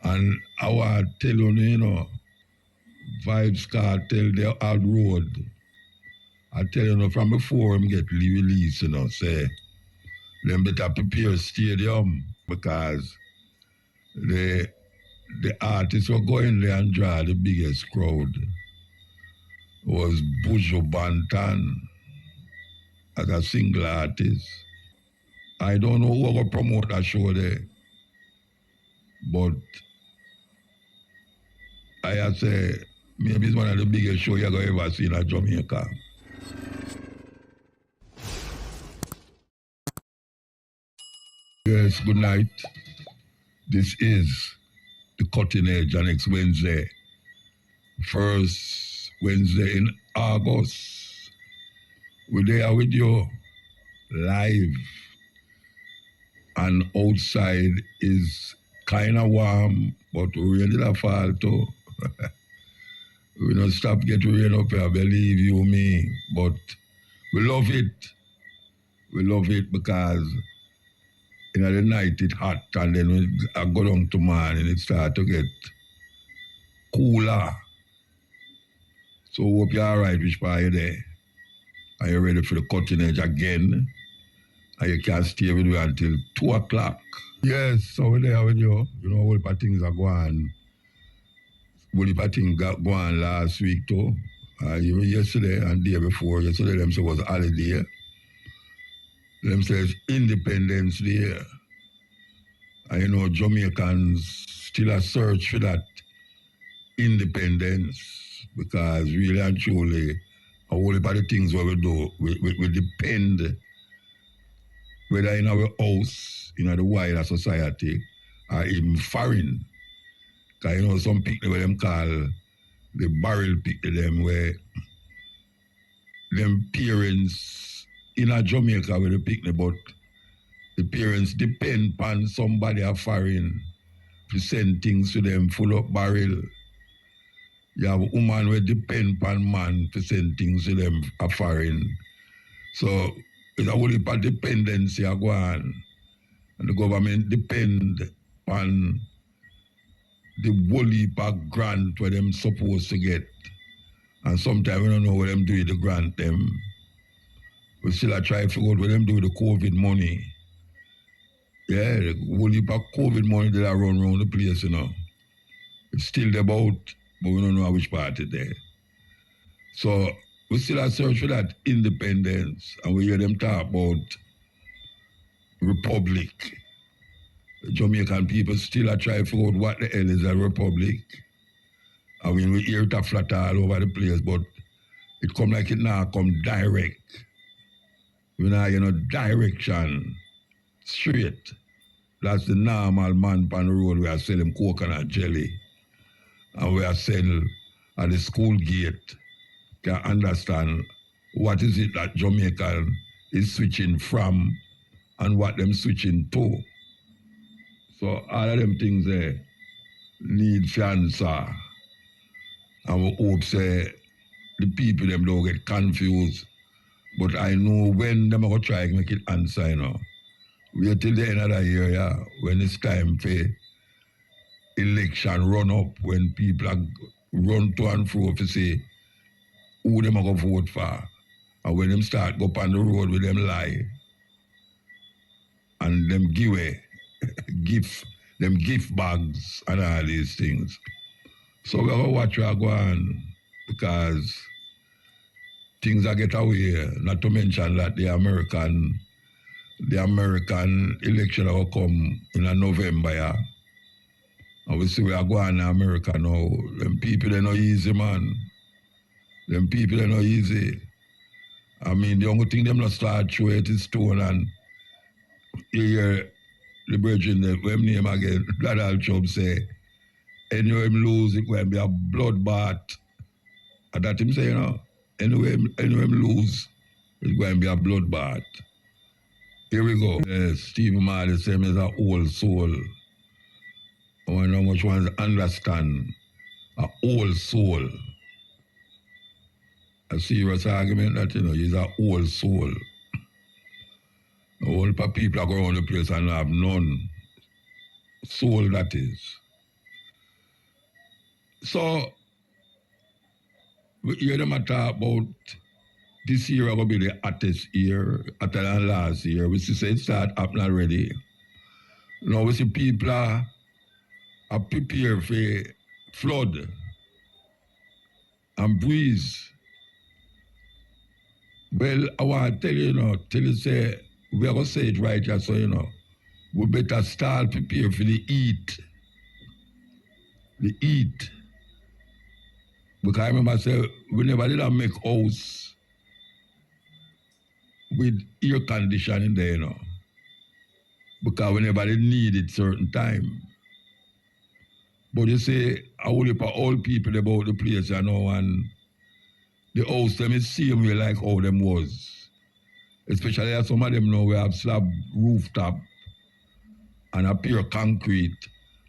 And I want to tell you, Vybz Kartel, they out road. I tell you, from before him get released, say, them better prepare stadium because the artists were going there and draw the biggest crowd. It was Buju Banton as a single artist. I don't know who will promote that show there, but I say maybe it's one of the biggest shows you're going to ever see in Jamaica. Yes, good night. This is the Cutting Edge, and next Wednesday, first Wednesday in August. We're there with you live, and outside is kind of warm, but rain did fall too. We don't stop get rain up here, believe you me, but we love it. We love it because in the night it's hot, and then when I go down to morning it start to get cooler. So hope you're all right, which part you there. Are you ready for the Cutting Edge again? And you can stay with me until 2 o'clock. Yes, so we're there with you. You know, all the things are going. All the things got going last week too. Even yesterday and the day before. Yesterday them say was holiday. Them says Independence Day. And you know, Jamaicans still a search for that independence because really and truly, all of the things what we do, we depend, whether in our house, in the wider society, or even foreign. Because you know, some people where them call the barrel people, them where them parents in a Jamaica where they pick them, but the parents depend on somebody a foreign to send things to them full of barrel. You have a woman who depend on man to send things to them a foreign. So it's a whole heap of dependency a go on. And the government depend on the whole heap of grant where them supposed to get. And sometimes we don't know what them do with the grant them. We still try to figure out what them do with the COVID money. Yeah, the whole heap of COVID money that I run around the place, It's still about, but we don't know which part it's there. So we still are search for that independence, and we hear them talk about republic. The Jamaican people still are trying to figure out what the hell is a republic. I mean, we hear it a flat all over the place, but it come like it now come direct. We now, direction, straight. That's the normal man on the road. We are selling coconut jelly. And we are selling at the school gate. Can understand what is it that Jamaican is switching from and what them switching to. So all of them things there need to answer. And we hope say the people them don't get confused. But I know when them are going to try to make it answer, Wait till the end of the year, yeah, when it's time for election run up, when people are run to and fro to say who them are going to vote for. And when them start go up on the road with them lie and them give away, them gift bags and all these things. So we're going to watch where go on because things are get away, not to mention that the American election will come in November, yeah. And we see we are going to America now. Them people, they're not easy, man. Them people, they're not easy. I mean, the only thing them not start through it is stone, and you hear the virgin, when name again, Donald Trump say, anyway him lose, it will be a bloodbath. And that him say, anyway him lose, it's going to be a bloodbath. Here we go. Yes, Stephen Marley said is an old soul. I wonder how much one understand an old soul. A serious argument that, he's an old soul. All people are going around the place and have none soul, that is. So, we hear them talk about this year going to be the hottest year, hotter than last year. We see it start happening already. Now we see people are prepared for flood and breeze. Well, I want to tell you, say, we are going to say it right here, so, we better start prepare for the heat. The heat. Because I remember, say, we never did make house with air conditioning there, because we never did need it certain time. But you say, I will for all people about the place, and the house them is same way like how them was. Especially as some of them now we have slab rooftop and a pure concrete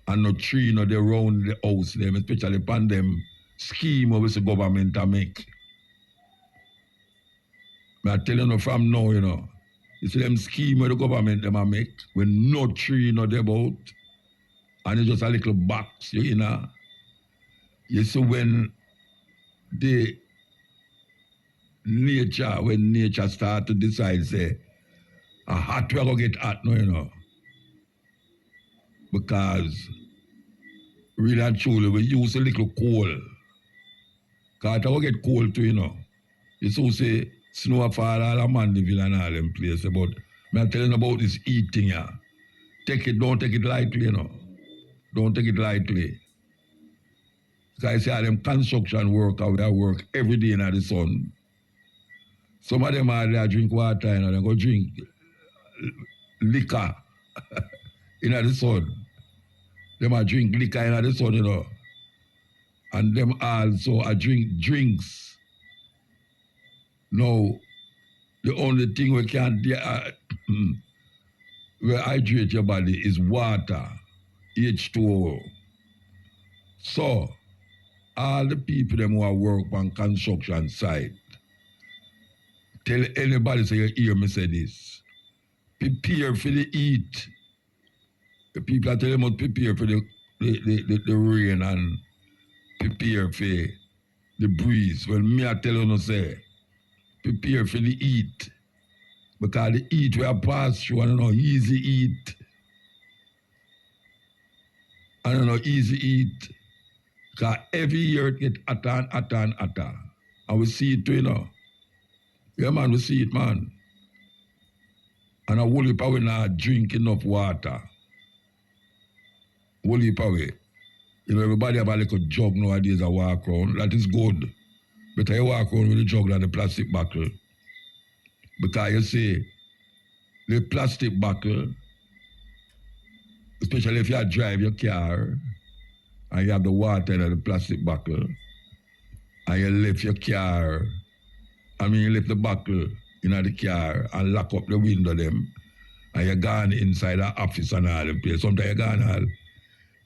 and no tree no they round the house them, especially upon them scheme of the government to make. I tell you from now, it's them scheme of the government them a make when no tree no they about and it's just a little box, You see when when nature start to decide, say, a hot we are going to get hot now, because really and truly we use a little coal. Because it will get cold too, You so say snow fall all a Mandeville and all them places, but I'm telling you about this eating here. Don't take it lightly, Don't take it lightly. Because I see all them construction workers, they work every day in the sun. Some of them are there drink water, they go drink liquor in the sun. Them are drink liquor in the sun, And them also are drink drinks. Now, the only thing we can hydrate your body is water, H2O. So, all the people them who are work on construction site, tell anybody say you hear me say this. Prepare for the heat. The people are telling them prepare for the rain and prepare for the breeze. Well, me I tell you say, prepare for the heat. Because the heat we are pass through, easy heat. Easy heat. Because every year it get hotter and hotter and hotter. And we see it too, Yeah, man, we see it, man. And a whole heap of we not drink enough water. Whole heap of we. Everybody have a little jug nowadays a walk around. That is good. But you walk around with a jug than the plastic bottle. Because you see, the plastic bottle, especially if you drive your car, and you have the water in the plastic bottle, and you left your car, you left the bottle in the car and lock up the window them, and you gone inside the office and all the place. Sometimes you gone all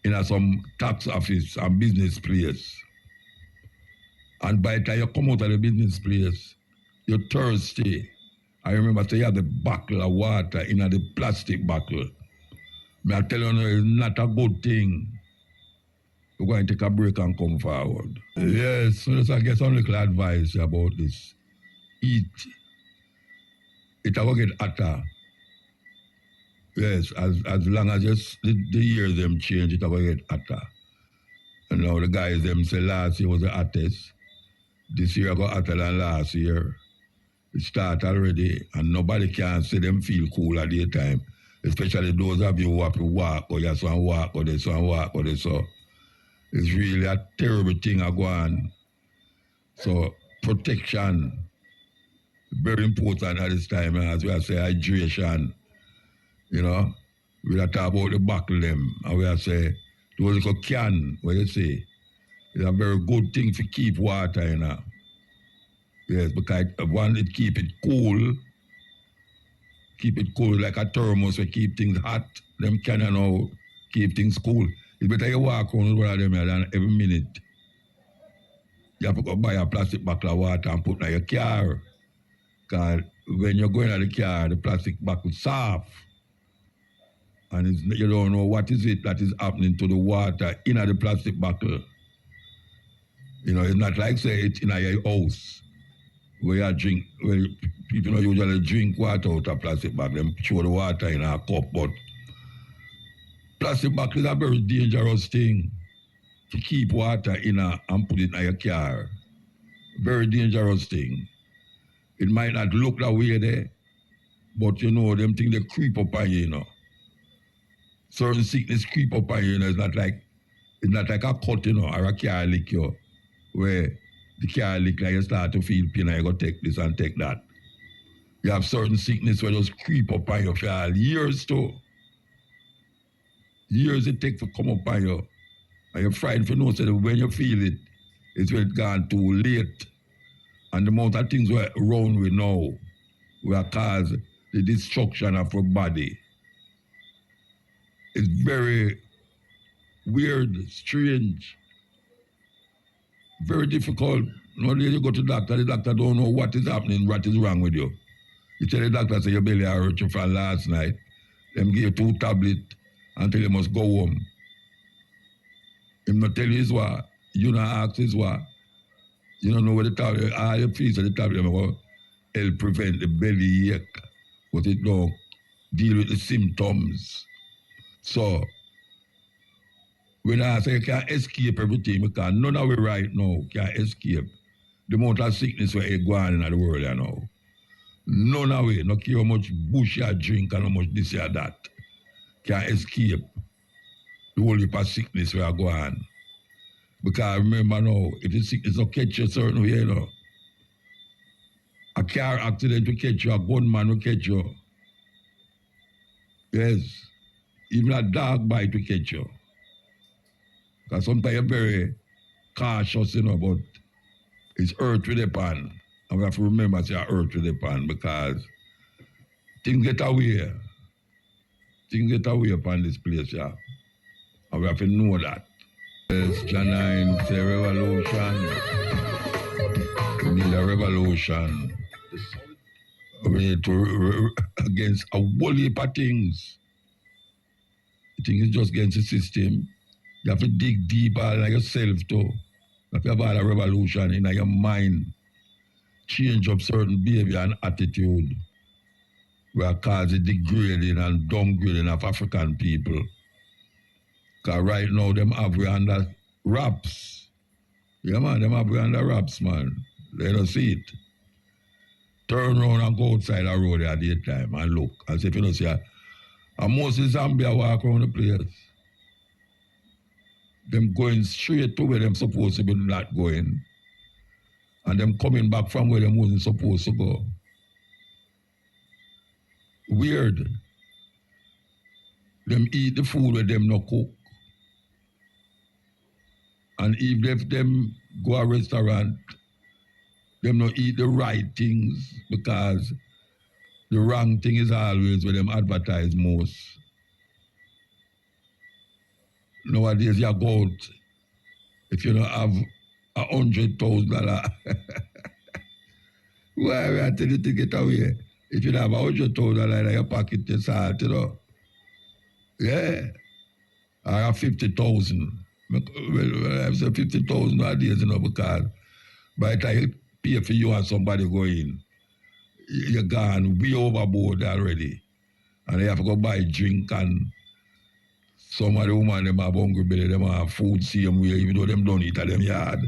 in some tax office and business place. And by the time you come out of the business place, you're thirsty. I remember say you have the bottle of water in the plastic bottle. I tell you, it's not a good thing. We're going to take a break and come forward. Yes, so let's get some little advice about this. Eat. It will get hotter. Yes, as long as the years them change, it will get hotter. And now the guys them say last year was the hottest. This year got hotter than last year. It start already, and nobody can say them feel cool at the time. Especially those of you who have to walk, or you want walk, or this one walk, or this so. It's really a terrible thing I go on. So protection, very important at this time, as we are say hydration. We are talk about the bottle them, and we are say those little can, what you say, it's a very good thing to keep water, Yes, because one, it keep it cool like a thermos, we keep things hot. Them can keep things cool. It's better you walk around with one of them than every minute. You have to go buy a plastic bottle of water and put in your car. Because when you're going to the car, the plastic bottle is soft. And you don't know what is it that is happening to the water in the plastic bottle. You know, it's not like say it in your house where you drink, where people don't usually drink water out of plastic bag. Them throw the water in a cup, but plastic bag is a very dangerous thing to keep water in and put it in your car. Very dangerous thing. It might not look that way there, but you know, them things they creep up on you, you know. Certain sickness creep up on you, you know. It's not like a cut, you know, or a car lick you, where the car lick like you start to feel pain and you go take this and take that. You have certain sickness where just creep up on you for years too. Years it take to come up on you. And you're frightened for no so that when you feel it, it's when it's gone too late. And the amount of things we're around with now will cause the destruction of our body. It's very weird, strange, very difficult. Nowadays you go to the doctor don't know what is happening, what is wrong with you. You tell the doctor, say your belly hurt you from last night. Them give you 2 tablets until you must go home. Him not tell you his what, you not ask his what. You don't know what the tablet, all you feel so the tablet will help prevent the belly ache, but it don't deal with the symptoms. So, when I say you can't escape everything, because none of it right now can escape the amount of sickness where you go on in the world you know. None of it, no care how much bush you drink and how much this or that, can escape the whole heap of sickness where I go on. Because remember now, if the sickness will catch you a certain way, you know, a car accident will catch you, a gunman will catch you. Yes. Even a dog bite will catch you. Because sometimes you're very cautious, you know, but it's earth with the pan. And we have to remember to say earth with the pan because things get away. Things get away upon this place, yeah. And we have to know that. Yes, Janine, it's a revolution. We need a revolution. We need to against a whole heap of things. I think it's just against the system. You have to dig deeper in yourself too. You have to have a revolution in your mind. Change up certain behavior and attitude. We are causing degrading and downgrading of African people. Because right now, them have we under wraps. Yeah, man, them have we under wraps, man. They don't see it. Turn around and go outside the road at the time and look. As if you don't see it. And most of Zambia walk around the place. Them going straight to where them supposed to be not going. And them coming back from where them wasn't supposed to go. Weird. Them eat the food where them no cook. And if them go a restaurant, them not eat the right things because the wrong thing is always where them advertise most. Nowadays you go out, if you don't have $100,000, why I tell you to get away? If you don't have $100,000 in your pocket, you salt, you know. Yeah. I have 50,000. Well, I have 50,000 nowadays, you know, because by the time you pay for you and somebody go in, you're gone way overboard already. And they have to go buy drink and some of the women them have hungry belly, them have food same way, even though them don't eat at them yard.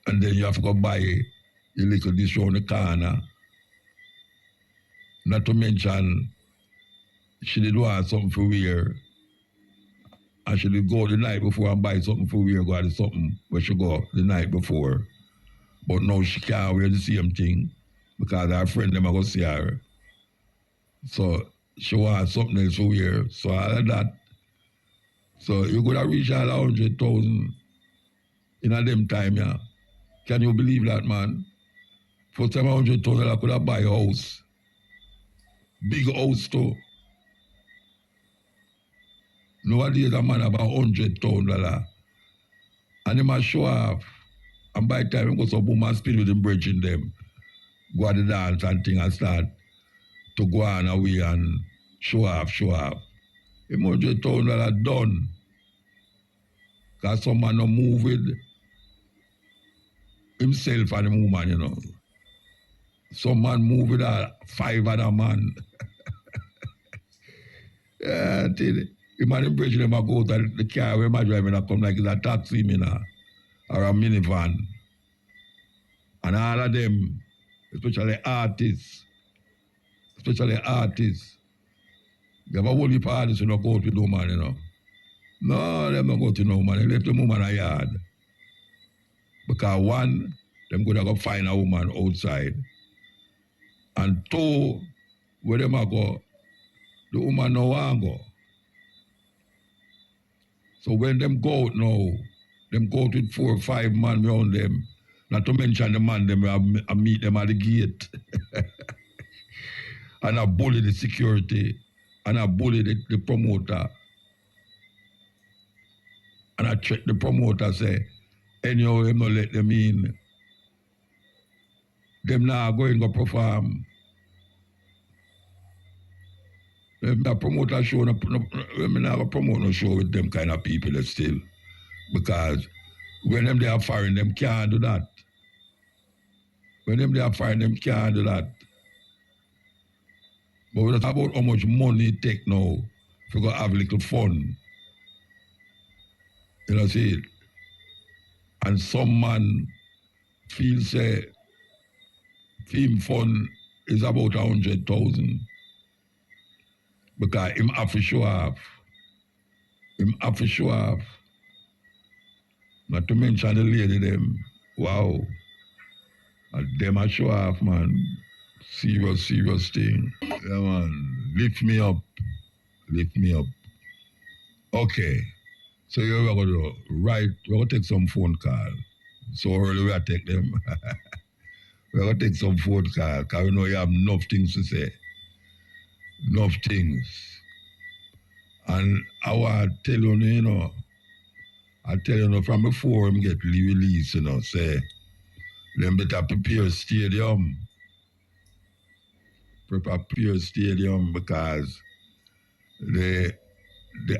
And then you have to go buy your little dish around the corner. Not to mention, she did want something for wear. And she did go the night before and buy something for wear, go to something where she go the night before. But now she can't wear the same thing because her friend them are going to see her. So she wants something else to wear. So all of that. So you could have reached all 100,000 in a them time, yeah. Can you believe that, man? For time 100,000, I could have buy a house. Big house too. Nowadays a man about $100,000. And he must show off. And by the time he goes up, boom and speed with him bridging them. Go at the dance and thing and start to go on away and show off. $100,000 done. Because some man no move with himself and the woman, you know. Some man move with 5 other man. Yeah, the man in bridge them go to the car where my driving come like it's a taxi, or a minivan. And all of them, especially artists, they have a whole heap of artists who don't go to no man, you know. No, them don't go to no man. They left the woman a yard. Because one, them could go find a woman outside. And two, where them a go, the woman no want go. So when them go out now, them go out with 4 or 5 man around them, not to mention the man them meet them at the gate. And I bully the security, and I bully the promoter. And I check the promoter, say, anyhow, them not let them in. Them now going to perform. The promoter show, I'm not going to promote no show with them kind of people still. Because when them they are firing, them can't do that. When them they are firing, them can't do that. But we talk about how much money it take now if you go have a little fun. You know, see it? And some man feels film fun is about 100,000. Because him have to show off. Him have to show off. Not to mention the lady them. Wow. And them a show off, man. Serious, serious thing. Yeah, man. Lift me up. Lift me up. Okay. So you're going to write, we're going to take some phone call. So early we take them. We're going to take some phone call because we know you have enough things to say. Enough things. And I want to tell you, you know, I tell you from before him get released, you know, say, them better prepare stadium. Prepare stadium because the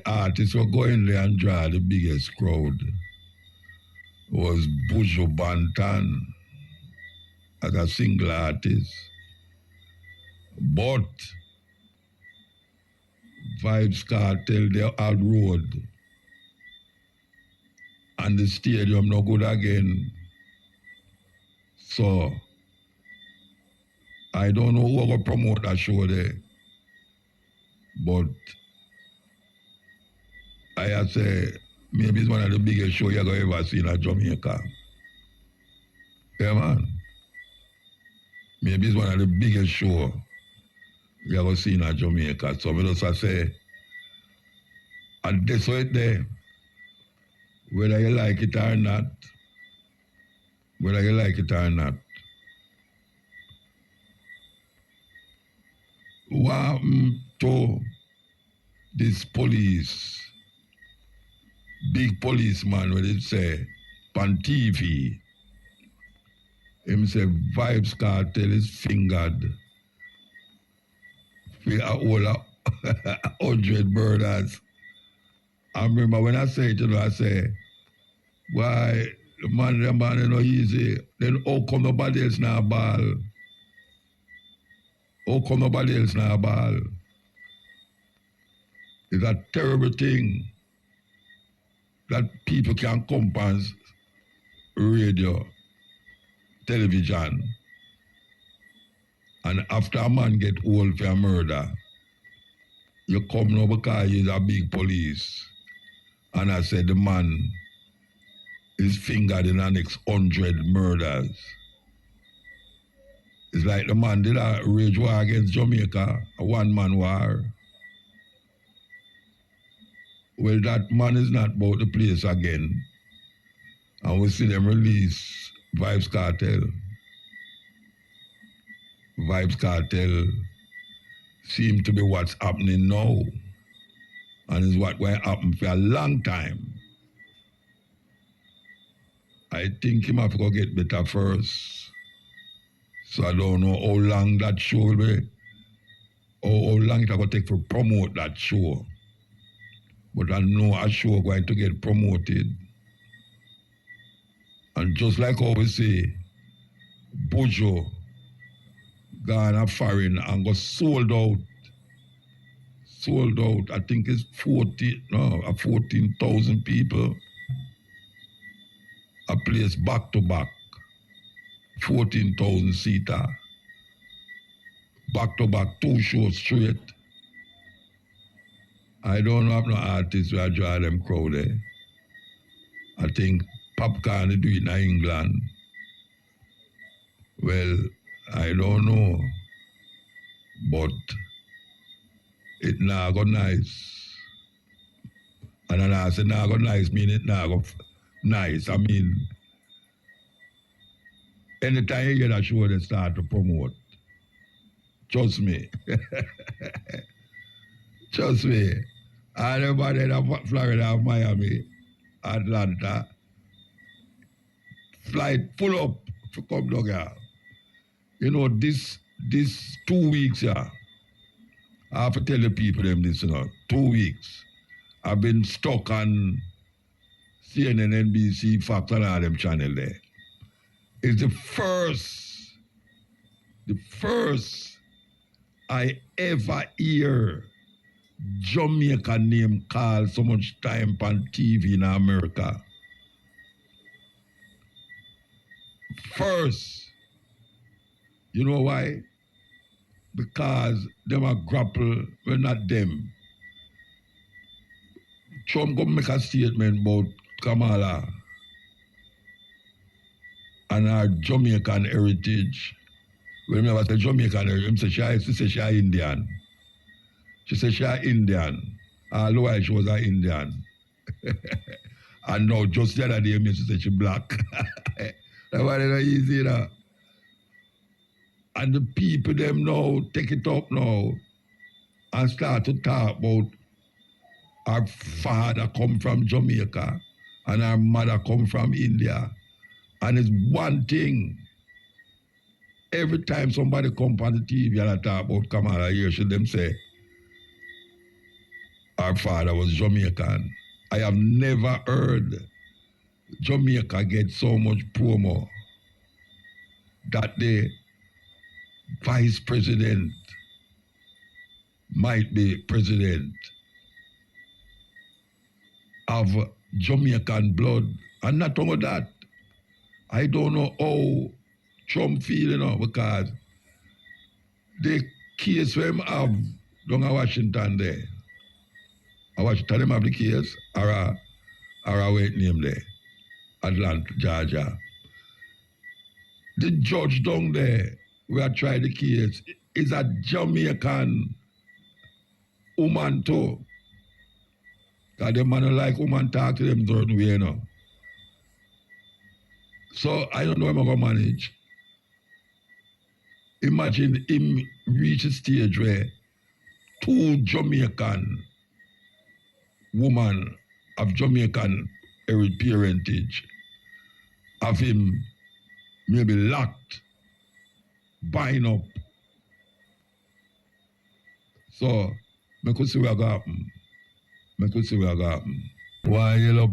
artists were going there and draw the biggest crowd. Was Buju Banton as a single artist. But Vybz Kartel, they out road. And the stadium no good again. So I don't know who will promote that show there. But I say maybe it's one of the biggest shows you're going to ever see in Jamaica. Yeah, man. Maybe it's one of the biggest shows you're going to see in Jamaica. So I just say, and that's right there. Whether you like it or not, whether you like it or not. What happened to this police, big policeman, when they say, on TV, him say Vybz Kartel is fingered for a whole 100 murders. I remember when I say it, you know, I say, why the man is not easy. Then how come nobody else now ball? How come nobody else now ball? It's a terrible thing that people can come on radio, television, and after a man get old for a murder, you come now because he's a big police. And I said the man is fingered in the next 100 murders. It's like the man did a rage war against Jamaica, a one-man war. Well, that man is not about the place again. And we see them release Vybz Kartel. Vybz Kartel seem to be what's happening now. And is what will happen for a long time. I think him have to go get better first. So I don't know how long that show will be, or how long it will take to promote that show. But I know a show going to get promoted. And just like how we say, Bojo gone a foreign and got sold out. Sold out. I think it's 14,000 people. A place back to back. 14,000 seater. Back to back, 2 shows straight. I don't have no artists who draw them crowd there. I think Popcorn do it in England. Well, I don't know. But it not go nice. And then I say not go nice mean it not go nice. I mean, anytime you get a show they start to promote. Trust me. Trust me. Everybody in Florida, Miami, Atlanta, flight full up to come down here. You know, this 2 weeks here, I have to tell the people them this, 2 weeks. I've been stuck on CNN, NBC, Fox, and all them channel there. It's the first I ever hear Jamaica name called so much time on TV in America. First. You know why? Because them a grapple, well not them. Trump go make a statement about Kamala and her Jamaican heritage. When I say Jamaican heritage, she say she Indian. She said she Indian. Otherwise she was an Indian. And now just the other day, she said she black. That's why it's not easy, you know. And the people them now take it up now and start to talk about our father come from Jamaica and our mother come from India. And it's one thing. Every time somebody come on the TV and I talk about Kamala, you should them say, our father was Jamaican. I have never heard Jamaica get so much promo that the vice president might be president of Jamaican blood. And not only that, I don't know how Trump feel, because the case we have down in Washington there, Washington them have the case, or a wait name there, Atlanta, Georgia. The judge down there, we have tried the case, is a Jamaican woman too. Because the man like woman talk to them certain way, So I don't know how I'm going to manage. Imagine him reach a stage where 2 Jamaican women of Jamaican parentage of him maybe locked, bind up. So, I could see what happen. Why you look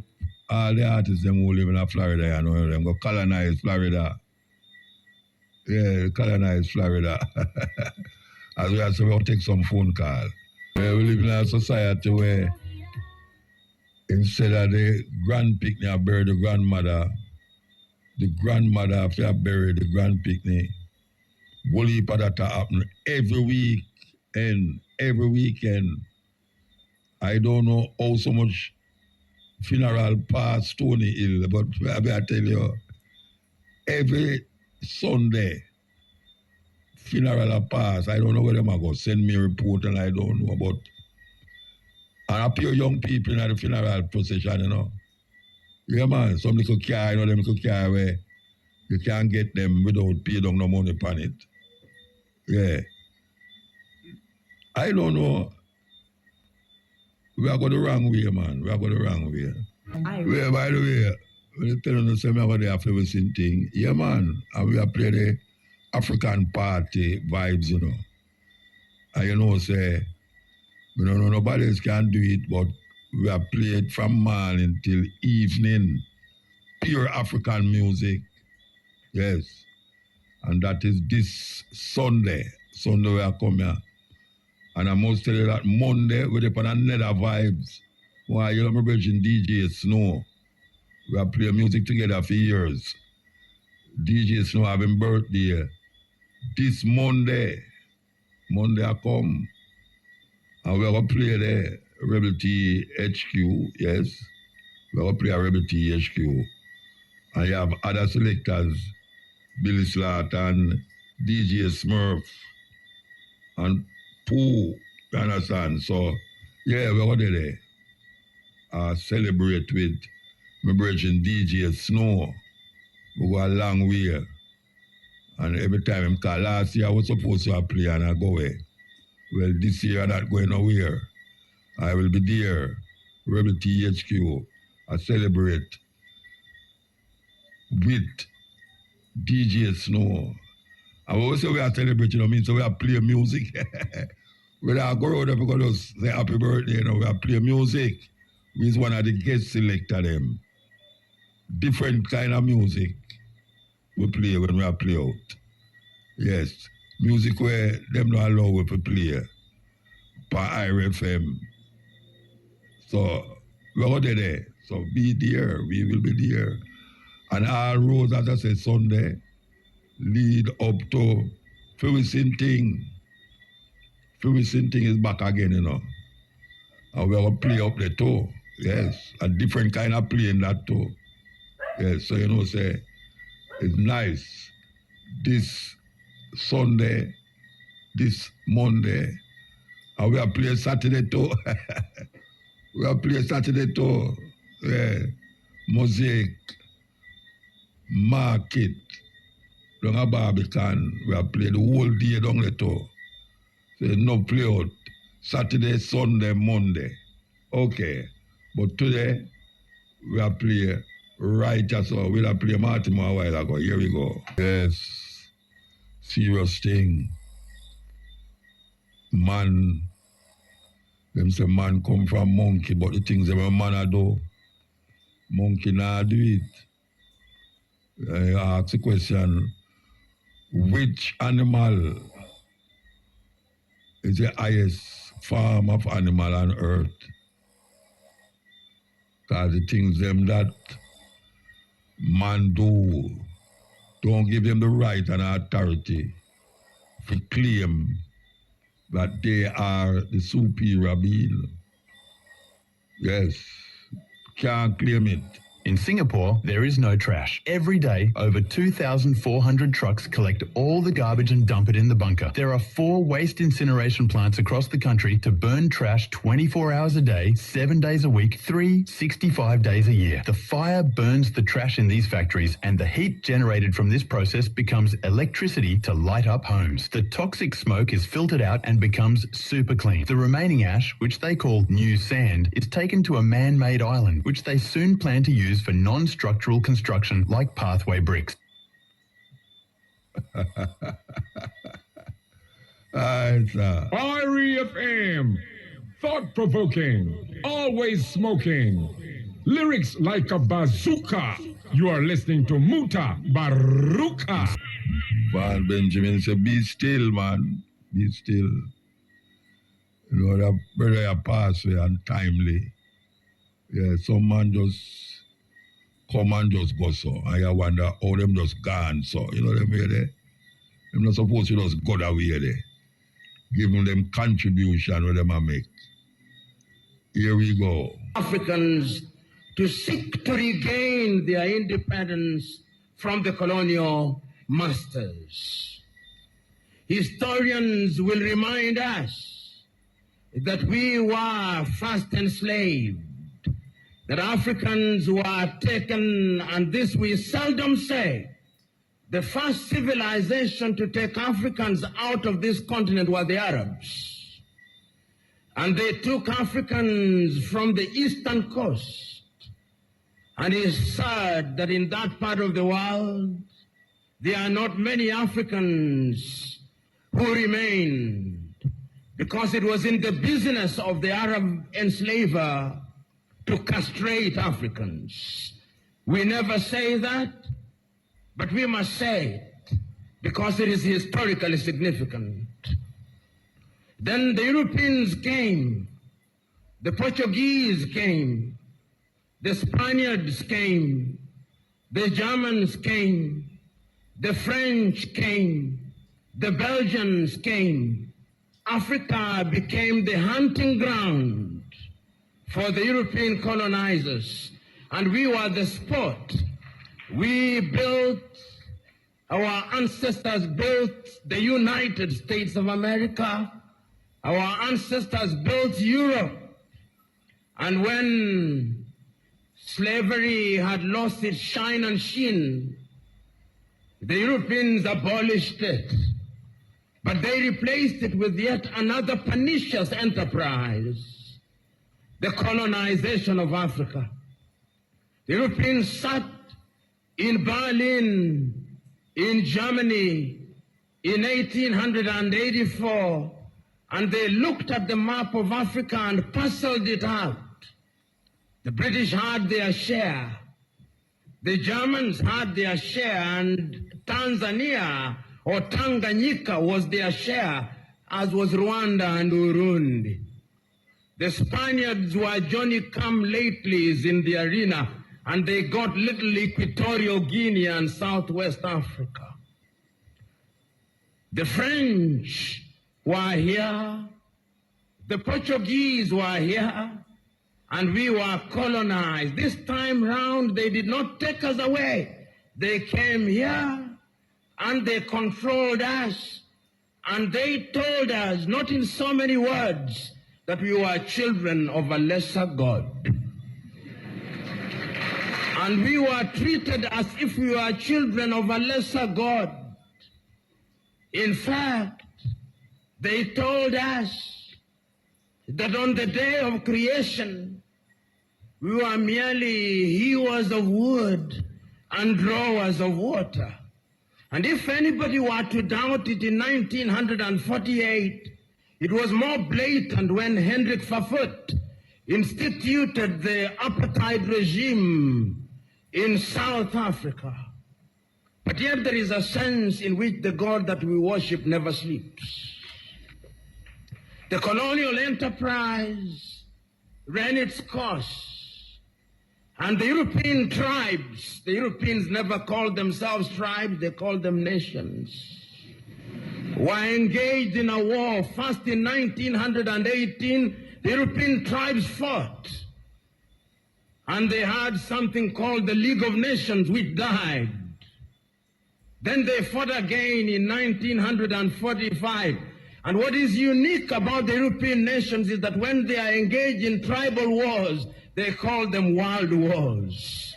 all the artists them who live in Florida, them go colonize Florida. Yeah, colonize Florida. As we have to we'll take some phone call. We live in a society where instead of the grand picnic bury the grandmother after bury the grand picnic, whole heap of that happen every week and every weekend. I don't know how so much funeral past Stony Hill, but I tell you, every Sunday, funeral pass. I don't know where them are going to send me a report and I don't know about. And I pure young people in the funeral procession, Yeah, man, some little car, them little car where you can't get them without paying down no money upon it. Yeah. I don't know. We are going the wrong way, man. We are going the wrong way. Well, by the way, when you tell us about the Afro-Western thing, yeah, man, and we are playing the African party vibes, And say, we don't know nobody else can do it, but we are played from morning till evening. pure African music. Yes. And that is this Sunday. Sunday we are coming here. And I must tell you that Monday we're upon another vibes. Why you know my brother DJ Snow. We have played music together for years. DJ Snow having birthday. This Monday I come. And we're going to play the Rebel T HQ, yes. We're going to play a Rebel T HQ. And you have other selectors, Billy Slot and DJ Smurf and Pooh, you understand? So, yeah, we're going to there. Celebrate with my brother DJ Snow. We go a long way. And every time I'm called, last year I was supposed to play and I go away. Well, this year I'm not going nowhere. I will be there. Rebel THQ. I celebrate with DJ Snow. I always say we are celebrating, you know, so we are playing music. When I go out there, we're going to say happy birthday, you know, we are playing music. We're one of the guest selector them. Different kind of music we play when we are play out. Yes. Music where them not allow we to play. Per IRFM. So we're out there. So be there. We will be there. And all roads, as I said, Sunday, lead up to Fewison Thing. Fewison Thing is back again, you know. And we're going to play up there too. Yes. A different kind of playing that too. Yes. So, you know, say, it's nice. This Sunday, this Monday, and we are playing Saturday too. We are playing Saturday too. Yeah. Mosaic, Market, down at Barbican. We are playing the whole day down there too. So no play out. Saturday, Sunday, Monday. Okay. But today, we are playing Righteous. So we are playing Martin a while ago. Here we go. Yes. Serious thing. Man, them say man come from monkey, but the things that a man a do, monkey not do it. I ask the question, which animal is the highest form of animal on earth? Because the things them that man do, don't give them the right and authority to claim that they are the superior being. Yes, can't claim it. In Singapore, there is no trash. Every day, over 2,400 trucks collect all the garbage and dump it in the bunker. There are 4 waste incineration plants across the country to burn trash 24 hours a day, 7 days a week, 365 days a year. The fire burns the trash in these factories, and the heat generated from this process becomes electricity to light up homes. The toxic smoke is filtered out and becomes super clean. The remaining ash, which they call new sand, is taken to a man-made island, which they soon plan to use for non-structural construction like pathway bricks. Irie FM, thought-provoking, always smoking, lyrics like a bazooka. You are listening to Mutabaruka. Van Benjamin said, be still, man. Be still. You know, that brother passed away untimely. Yeah, some man just come and just go so. And I wonder how them just gone so. You know them way there? Them not supposed to just go that way there. Giving them contribution what them a make. Here we go. Africans to seek to regain their independence from the colonial masters. Historians will remind us that we were first enslaved, that Africans were taken, and this we seldom say. The first civilization to take Africans out of this continent were the Arabs. And they took Africans from the eastern coast. And it's sad that in that part of the world, there are not many Africans who remained, because it was in the business of the Arab enslaver to castrate Africans. We never say that, but we must say it because it is historically significant. Then the Europeans came, the Portuguese came, the Spaniards came, the Germans came, the French came, the Belgians came. Africa became the hunting ground for the European colonizers, and we were the sport. We built, our ancestors built the United States of America. Our ancestors built Europe. And when slavery had lost its shine and sheen, the Europeans abolished it. But they replaced it with yet another pernicious enterprise, the colonization of Africa. The Europeans sat in Berlin, in Germany, in 1884, and they looked at the map of Africa and parceled it out. The British had their share. The Germans had their share, and Tanzania or Tanganyika was their share, as was Rwanda and Burundi. The Spaniards were Johnny-come-latelys in the arena, and they got little Equatorial Guinea and Southwest Africa. The French were here, the Portuguese were here, and we were colonized. This time round, they did not take us away. They came here, and they controlled us, and they told us, not in so many words, that we were children of a lesser God. And we were treated as if we were children of a lesser God. In fact, they told us that on the day of creation, we were merely hewers of wood and drawers of water. And if anybody were to doubt it in 1948, it was more blatant when Hendrik Verwoerd instituted the apartheid regime in South Africa. But yet there is a sense in which the God that we worship never sleeps. The colonial enterprise ran its course. And the European tribes, the Europeans never called themselves tribes, they called them nations, were engaged in a war. First in 1918, the European tribes fought. And they had something called the League of Nations, which died. Then they fought again in 1945. And what is unique about the European nations is that when they are engaged in tribal wars, they call them world wars.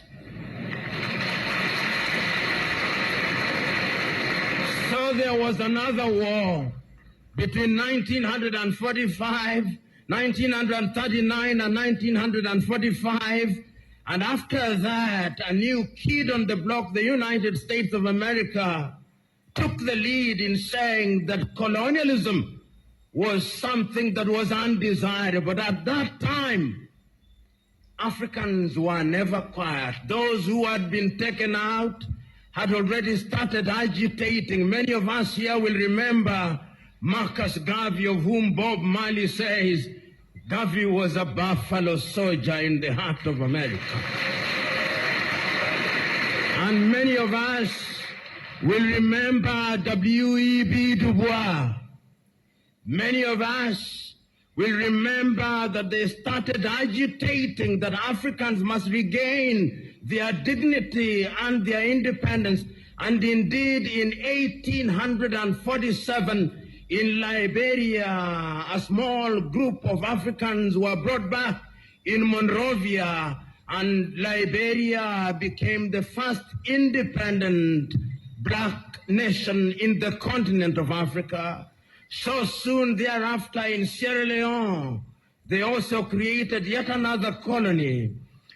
So there was another war between 1945, 1939 and 1945. And after that, a new kid on the block, the United States of America, took the lead in saying that colonialism was something that was undesirable. But at that time, Africans were never quiet. Those who had been taken out had already started agitating. Many of us here will remember Marcus Garvey, of whom Bob Marley says, Garvey was a buffalo soldier in the heart of America. And many of us will remember W.E.B. Du Bois. Many of us will remember that they started agitating that Africans must regain their dignity and their independence. And indeed, in 1847, in Liberia, a small group of Africans were brought back in Monrovia, and Liberia became the first independent black nation in the continent of Africa. So soon thereafter in Sierra Leone, they also created yet another colony.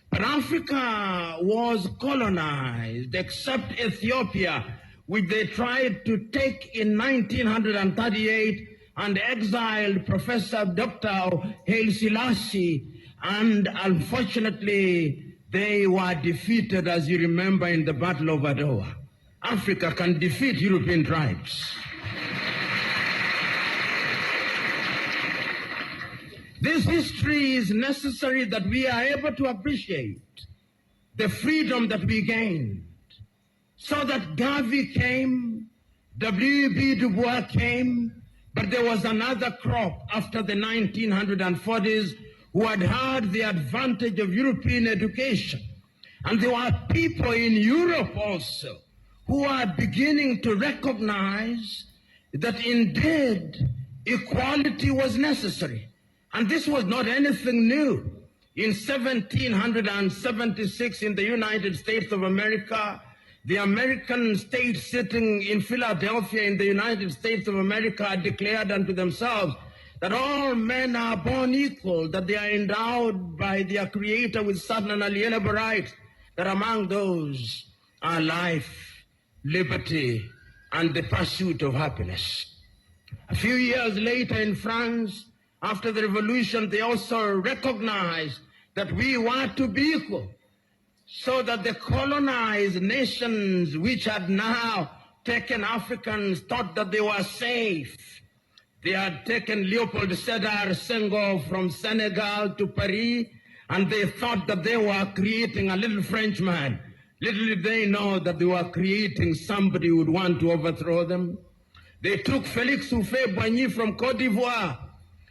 But Africa was colonized, except Ethiopia, which they tried to take in 1938 and exiled Professor Dr. Haile Selassie. And unfortunately, they were defeated, as you remember, in the Battle of Adwa. Africa can defeat European tribes. This history is necessary that we are able to appreciate the freedom that we gained, so that Garvey came, W.B. Du Bois came, but there was another crop after the 1940s who had the advantage of European education. And there were people in Europe also who are beginning to recognize that indeed equality was necessary. And this was not anything new. In 1776 in the United States of America, the American state sitting in Philadelphia in the United States of America declared unto themselves that all men are born equal, that they are endowed by their Creator with certain unalienable rights, that among those are life, liberty, and the pursuit of happiness. A few years later in France, after the revolution, they also recognized that we were to be equal, so that the colonized nations which had now taken Africans thought that they were safe. They had taken Leopold Sédar Senghor from Senegal to Paris, and they thought that they were creating a little Frenchman. Little did they know that they were creating somebody who would want to overthrow them. They took Félix Houphouët-Boigny from Côte d'Ivoire,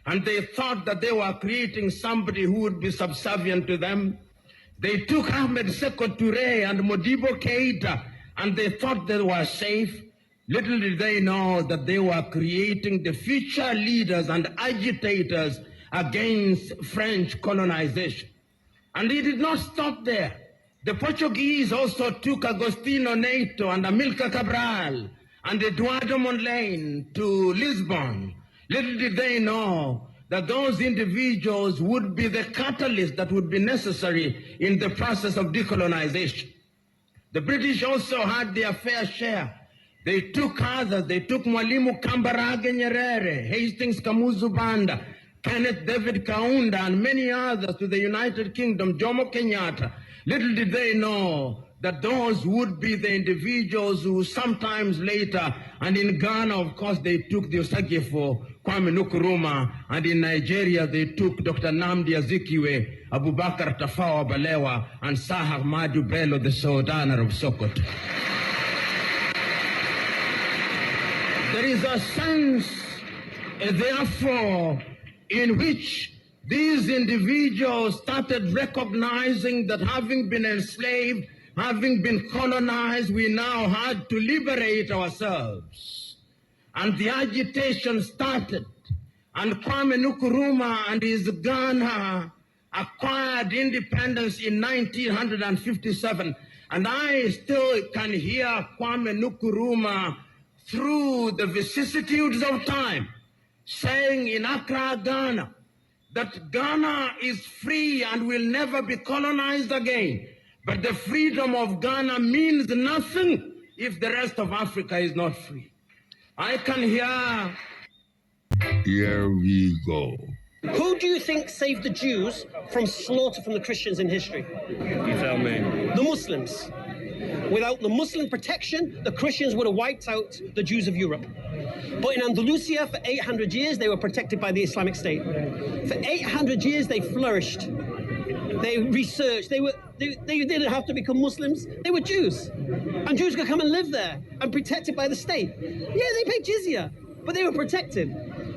and they thought that they were creating somebody who would be subservient to them. They took Ahmed Sékou Touré and Modibo Keïta, and they thought they were safe. Little did they know that they were creating the future leaders and agitators against French colonization. And it did not stop there. The Portuguese also took Agostinho Neto and Amilcar Cabral and Eduardo Mondlane to Lisbon. Little did they know that those individuals would be the catalyst that would be necessary in the process of decolonization. The British also had their fair share. They took others. They took Mwalimu Kambarage Nyerere, Hastings Kamuzu Banda, Kenneth David Kaunda, and many others to the United Kingdom, Jomo Kenyatta. Little did they know that those would be the individuals who sometimes later, and in Ghana, of course, they took the Osagyefo, Kwame Nkrumah, and in Nigeria, they took Dr. Nnamdi Azikiwe, Abubakar Tafawa Balewa, and Sir Ahmadu Bello, the Sultan of Sokoto. There is a sense, therefore, in which these individuals started recognizing that having been enslaved, having been colonized, we now had to liberate ourselves. And the agitation started. And Kwame Nkrumah and his Ghana acquired independence in 1957. And I still can hear Kwame Nkrumah through the vicissitudes of time saying in Accra, Ghana, that Ghana is free and will never be colonized again. But the freedom of Ghana means nothing if the rest of Africa is not free. I can hear. Here we go. Who do you think saved the Jews from slaughter from the Christians in history? You tell me. The Muslims. Without the Muslim protection, the Christians would have wiped out the Jews of Europe. But in Andalusia, for 800 years, they were protected by the Islamic State. For 800 years, they flourished. They researched. They didn't have to become Muslims. They were Jews. And Jews could come and live there and protected by the state. Yeah, they paid jizya, but they were protected.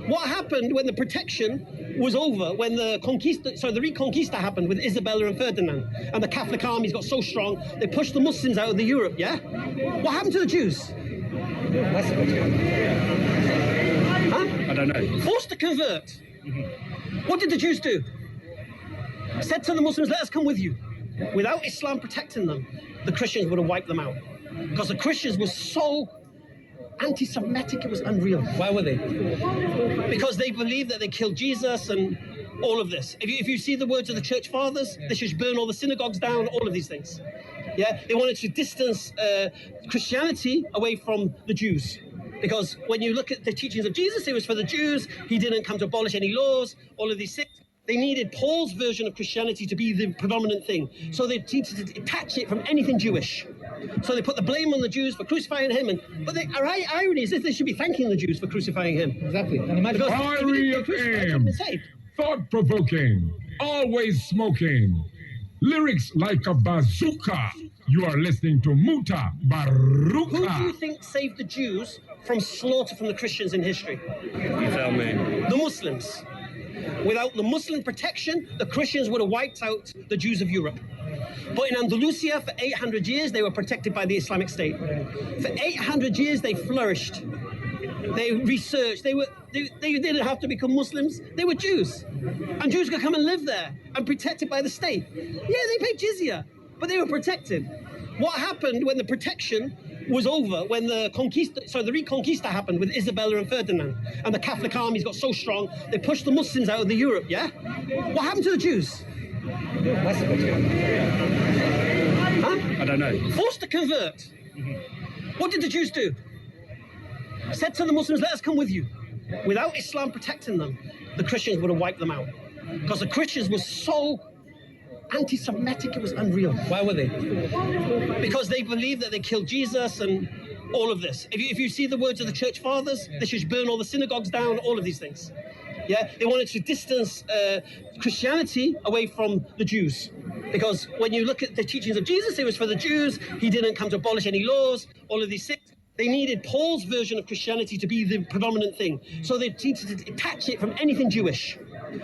What happened when the protection was over, when the Reconquista happened with Isabella and Ferdinand, and the Catholic armies got so strong, they pushed the Muslims out of the Europe, yeah? What happened to the Jews? Huh? I don't know. Forced to convert. What did the Jews do? Said to the Muslims, let us come with you. Without Islam protecting them, the Christians would have wiped them out. Because the Christians were so anti-Semitic, it was unreal. Why were they? Because they believed that they killed Jesus and all of this. If you see the words of the church fathers, they should burn all the synagogues down, all of these things. Yeah, they wanted to distance Christianity away from the Jews. Because when you look at the teachings of Jesus, it was for the Jews. He didn't come to abolish any laws, all of these things. They needed Paul's version of Christianity to be the predominant thing. So they needed to detach it from anything Jewish. So they put the blame on the Jews for crucifying him. But the irony is that they should be thanking the Jews for crucifying him. Exactly. And imagine Fiery FM, thought-provoking, always smoking, lyrics like a bazooka. You are listening to Mutabaruka. Who do you think saved the Jews from slaughter from the Christians in history? You tell me. The Muslims. Without the Muslim protection, the Christians would have wiped out the Jews of Europe. But in Andalusia, for 800 years, they were protected by the Islamic State. For 800 years, they flourished. They researched. They didn't have to become Muslims. They were Jews. And Jews could come and live there and protected by the state. Yeah, they paid jizya, but they were protected. What happened when the protection was over, when the Reconquista happened with Isabella and Ferdinand, and the Catholic armies got so strong, they pushed the Muslims out of the Europe, yeah? What happened to the Jews? Huh? I don't know. Forced to convert. What did the Jews do? Said to the Muslims, let us come with you. Without Islam protecting them, the Christians would have wiped them out. Because the Christians were so anti-Semitic, it was unreal. Why were they? Because they believed that they killed Jesus and all of this. If you see the words of the church fathers, they should burn all the synagogues down, all of these things. Yeah, they wanted to distance Christianity away from the Jews. Because when you look at the teachings of Jesus, it was for the Jews. He didn't come to abolish any laws, all of these things. They needed Paul's version of Christianity to be the predominant thing. So they needed to detach it from anything Jewish.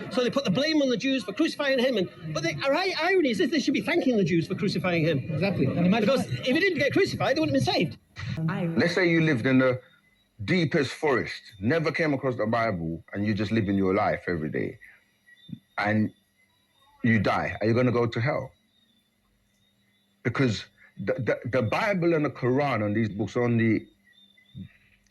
So they put the blame on the Jews for crucifying him. But the irony is that they should be thanking the Jews for crucifying him. Exactly. And imagine because if he didn't get crucified, they wouldn't have been saved. Let's say you lived in the deepest forest, never came across the Bible, and you just live in your life every day, and you die. Are you going to go to hell? Because the Bible and the Quran and these books only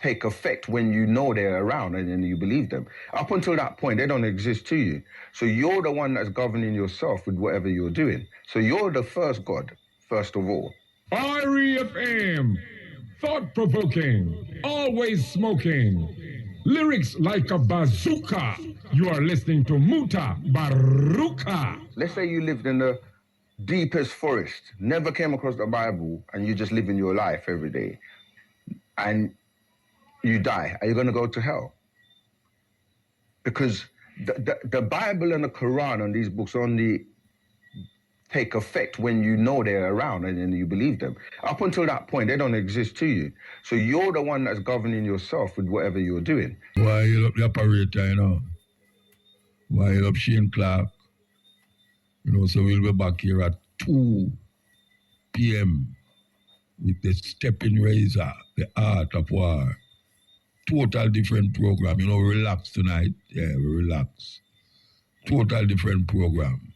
take effect when you know they're around and you believe them. Up until that point, they don't exist to you. So you're the one that's governing yourself with whatever you're doing. So you're the first God, first of all. Fiery FM, thought-provoking, always smoking, lyrics like a bazooka. You are listening to Mutabaruka. Let's say you lived in the deepest forest, never came across the Bible, and you just live in your life every day, and you die. Are you going to go to hell? Because the Bible and the Quran and these books only take effect when you know they're around and you believe them. Up until that point, they don't exist to you. So you're the one that's governing yourself with whatever you're doing. Why you up the operator, you know? Why you up Shane Clark? You know, so we'll be back here at 2 p.m. with the Stepping Razor, the Art of War. Total different program. You know, relax tonight. Yeah, we relax. Total different program.